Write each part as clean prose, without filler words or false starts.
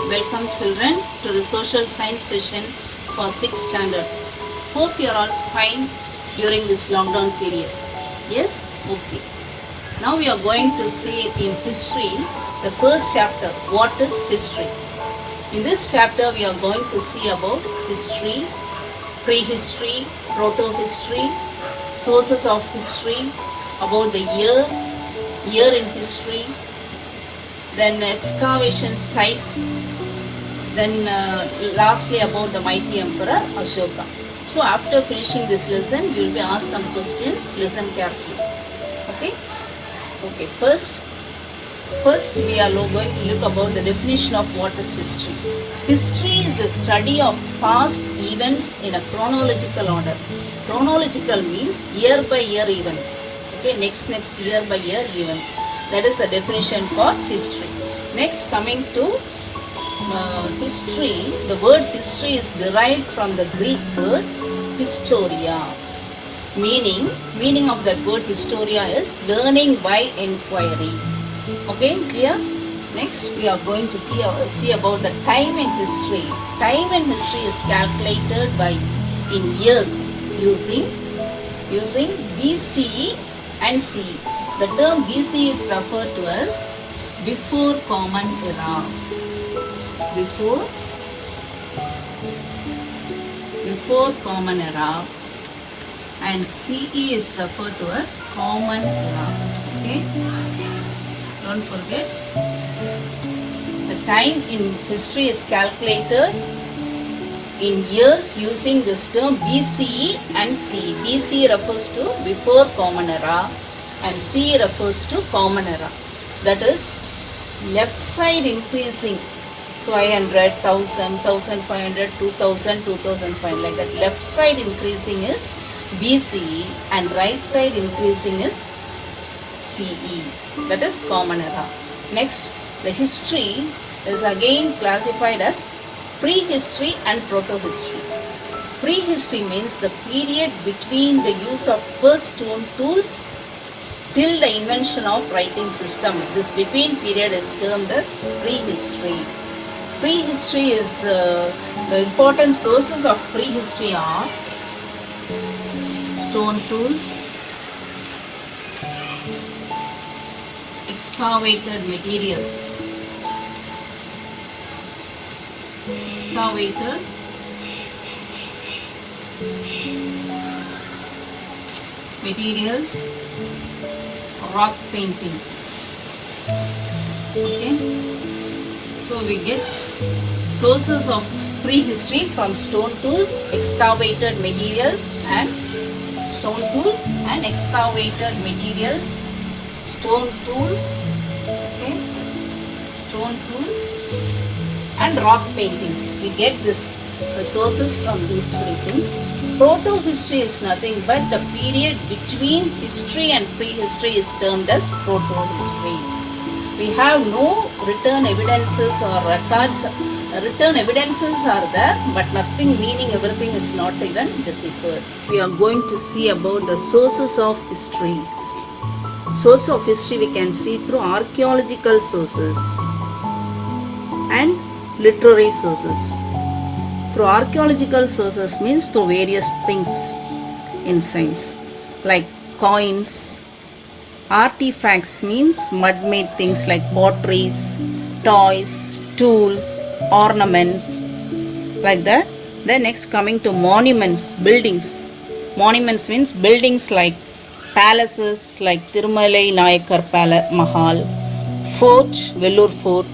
Welcome children to the social science session for 6th standard. Hope you are all fine during this lockdown period. Yes? Okay. Now we are going to see in history the first chapter, what is history. In this chapter we are going to see about history, prehistory, proto-history, sources of history, about the year in history, then excavation sites, then lastly about the mighty emperor Ashoka. So after finishing this lesson, you will be asked some questions. Listen carefully. Okay. First we are going to look about the definition of what is history. History is a study of past events in a chronological order. Chronological means year by year events. Okay, next year by year events. That is a definition for history. Next, coming to history, the word history is derived from the Greek word historia. Meaning of that word historia is learning by inquiry. Okay, clear? Next, we are going to see about the time in history. Time in history is calculated in years using BCE and CE. The term BCE is referred to as before common era. Before common era, and CE is referred to as common era. Okay, don't forget. The time in history is calculated in years using this term BCE and CE. BCE refers to before common era and CE refers to common era. That is left side increasing 500, 1000, 1500, 2000, 2005, like that. Left side increasing is BCE and right side increasing is CE. That is common era. Next, the history is again classified as prehistory and proto-history. Prehistory means the period between the use of first stone tools till the invention of writing system. This between period is termed as prehistory. Prehistory is the important sources of prehistory are stone tools, excavated materials, rock paintings. Okay, so we get sources of prehistory from stone tools, excavated materials and stone tools and excavated materials, stone tools, okay, stone tools and rock paintings. We get this sources from these three things. Proto-history is nothing but the period between history and prehistory is termed as proto-history. We have no written evidences or records. Written evidences are there, but nothing, meaning everything is not even deciphered. We are going to see about the sources of history. Source of history we can see through archaeological sources and literary sources. Through archaeological sources means through various things in science, like coins. Artifacts means mud-made things like potteries, toys, tools, ornaments, like that. Then next, coming to monuments, buildings. Monuments means buildings like palaces like Tirumalai Nayakar Mahal, Fort, Vellore Fort,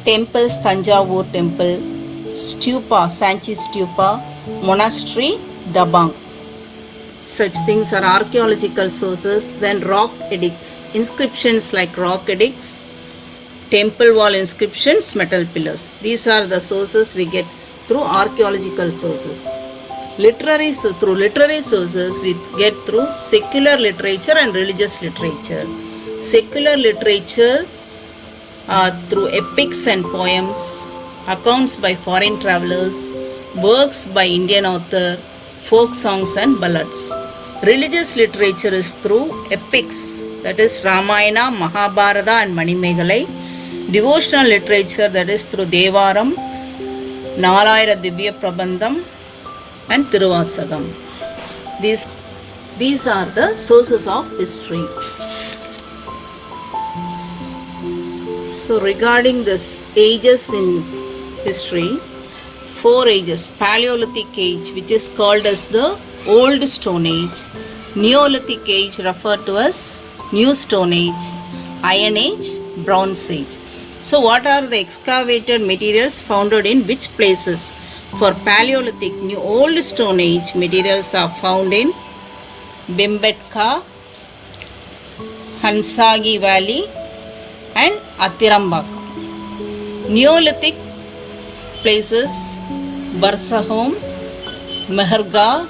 temples, Thanjavur Temple, stupa, Sanchi Stupa, monastery, Dabang. Such things are archaeological sources. Then rock edicts, inscriptions like rock edicts, temple wall inscriptions, metal pillars. These are the sources we get through archaeological sources. Through literary sources we get through secular literature and religious literature. Secular literature through epics and poems, accounts by foreign travelers, works by Indian author, folk songs and ballads. Religious literature is through epics, that is Ramayana, Mahabharata and Manimegalai. devotional literature, that is through Devaram, Nalayira Divya Prabandham and Tiruvasagam. These are the sources of history. So regarding this ages in history, 4 ages: Paleolithic age, which is called as the Old Stone Age; Neolithic age, referred to as New Stone Age; Iron Age, Bronze Age. So what are the excavated materials found in which places? For Paleolithic, Old Stone Age materials are found in Bhimbetka, Hansagi Valley and Athirambakkam. Neolithic places: Barsahom, Meherga,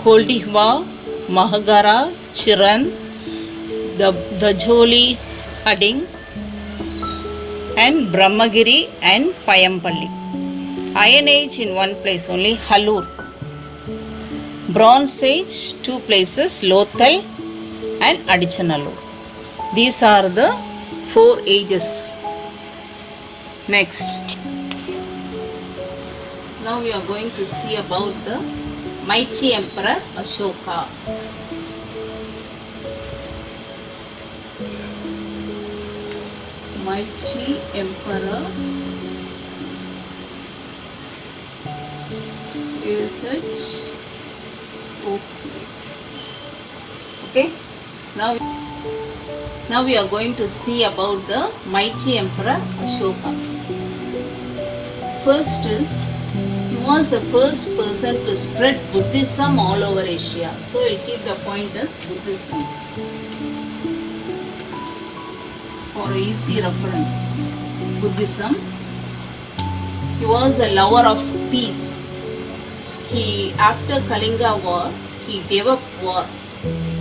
Koldihwa, Mahagara, Chiran, Dajoli, Hading and Brahmagiri and Payampalli. Iron Age in one place only, Halur. Bronze Age, 2 places, Lothal and Adichanallur. These are the 4 ages. Next, now we are going to see about the mighty emperor Ashoka. Mighty emperor Okay. Now we are going to see about the mighty emperor Ashoka. First is, he was the first person to spread Buddhism all over Asia. So I will keep the point as Buddhism for easy reference. Buddhism. He was a lover of peace. After Kalinga war, he gave up war.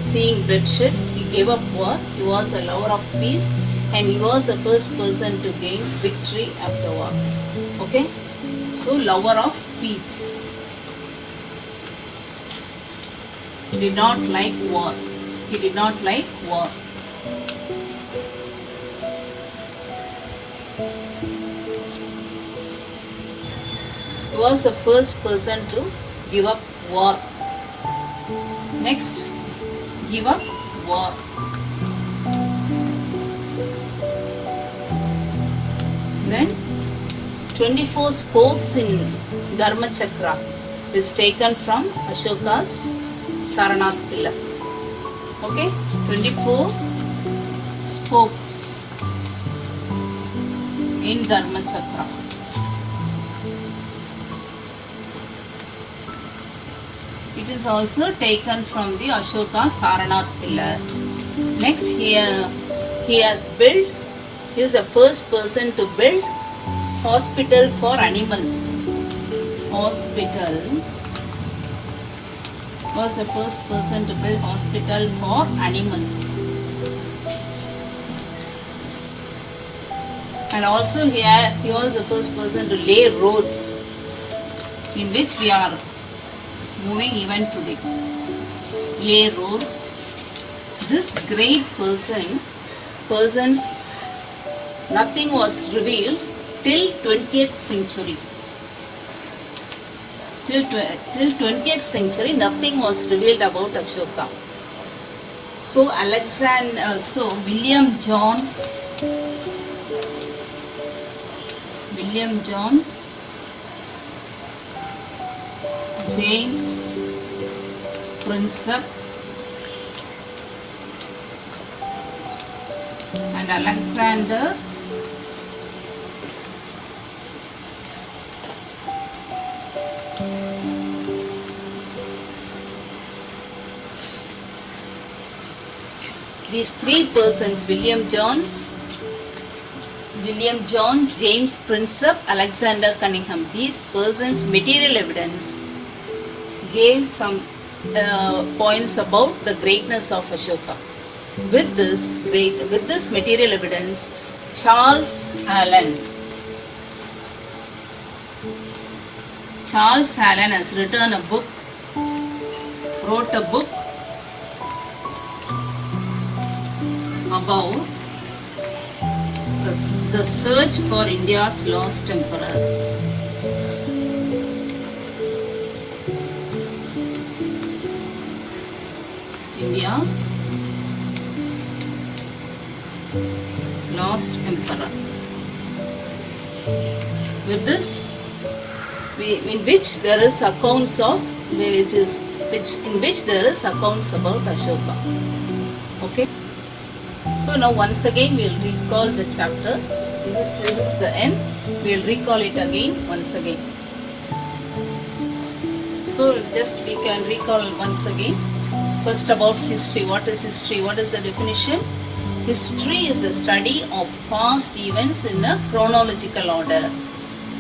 Seeing bloodsheds, he gave up war. He was a lover of peace and he was the first person to gain victory after war. Okay? So, lover of peace. He did not like war. He did not like war. He was the first person to give up war. Next, give up war. Then 24 spokes in Dharma Chakra is taken from Ashoka's Saranath pillar. Okay, 24 spokes in Dharma Chakra. It is also taken from the Ashoka Saranath pillar. Next, he is the first person to build hospital for animals. Was the first person to build hospital for animals. And also he was the first person to lay roads in which we are moving even today. Lay roads. This great persons, nothing was revealed till 20th century. Till 20th century, nothing was revealed about Ashoka. So William Jones, James Prinsep and Alexander these 3 persons, William Jones, James Prinsep, Alexander Cunningham, these persons' material evidence gave some points about the greatness of Ashoka. With this material evidence, Charles Allen has wrote a book about The search for India's lost emperor. India's lost emperor. With this, in which there is accounts of in which there is accounts about Ashoka. Okay. So now once again we will recall the chapter. This is the end. We will recall it again once again. So just we can recall once again. First about history. What is history? What is the definition? History is a study of past events in a chronological order.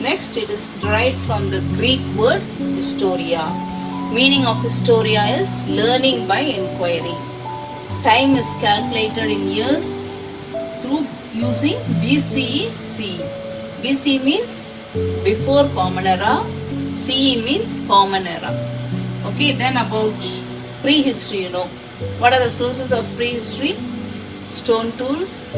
Next, it is derived from the Greek word historia. Meaning of historia is learning by inquiry. Time is calculated in years through using BCE CE. BCE means before Common Era. CE means Common Era. Okay, then about prehistory, What are the sources of prehistory? Stone tools,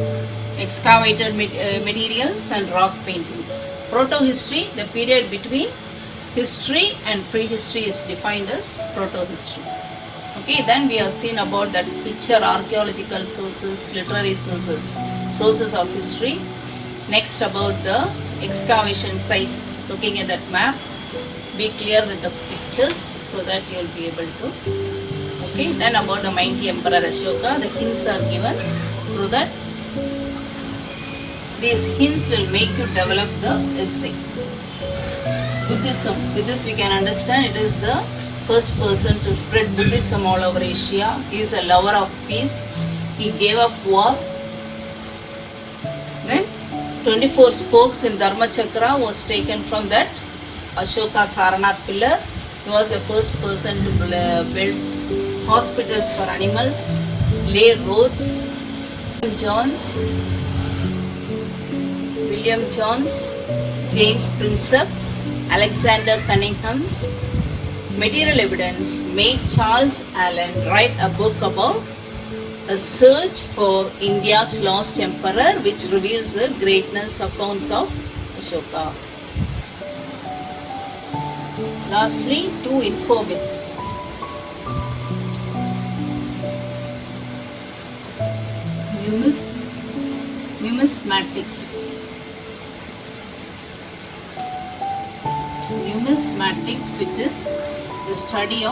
excavated materials and rock paintings. Proto-history, the period between history and prehistory is defined as proto-history. Okay, then we have seen about that picture, archaeological sources, literary sources, sources of history. Next about the excavation sites, looking at that map. Be clear with the pictures so that you will be able to. Okay, then about the mighty Emperor Ashoka, the hints are given through that. These hints will make you develop the essay. Buddhism. With this we can understand it is the first person to spread Buddhism all over Asia. He is a lover of peace. He gave up war. Then 24 spokes in Dharma Chakra was taken from that Ashoka Saranath pillar. He was the first person to build hospitals for animals, lay roads. William Jones, James Prinsep, Alexander Cunningham's material evidence made Charles Allen write a book about a search for India's lost emperor, which reveals the greatness accounts of Ashoka. Lastly, 2 info bits. Numismatics. Numismatics, which is the study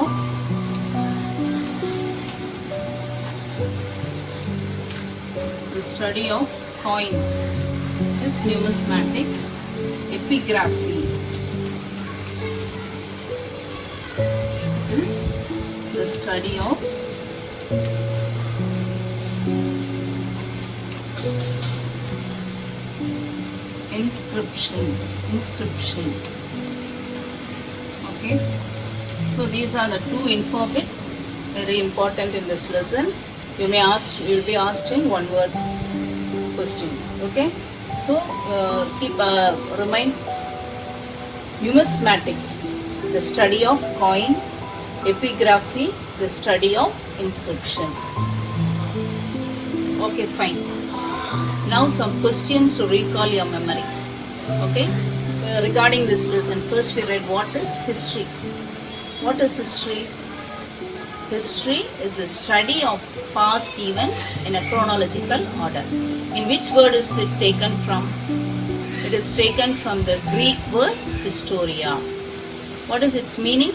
of coins. This numismatics. Epigraphy is the study of inscription. Okay, so these are the 2 info bits, very important in this lesson. You will be asked in 1 word questions. Okay, so remind numismatics, the study of coins. Epigraphy, the study of inscription. Okay, fine. Now some questions to recall your memory. Okay, regarding this lesson, first we read what is history. What is history? History is a study of past events in a chronological order. In which word is it taken from? It is taken from the Greek word historia. What is its meaning?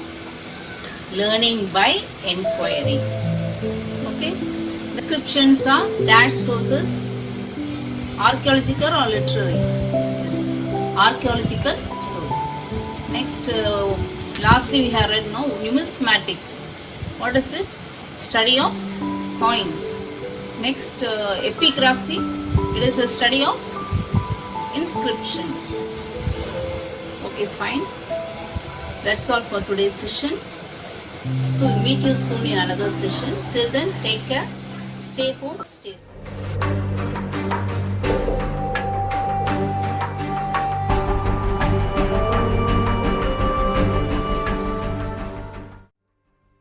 Learning by inquiry. Okay. Descriptions are dash sources, archaeological or literary. Yes, archaeological source. Next, lastly we have read numismatics. What is it? Study of coins. Next, epigraphy. It is a study of inscriptions. Okay, fine. That's all for today's session. So meet you soon in another session. Till then, take care. Stay home, stay safe.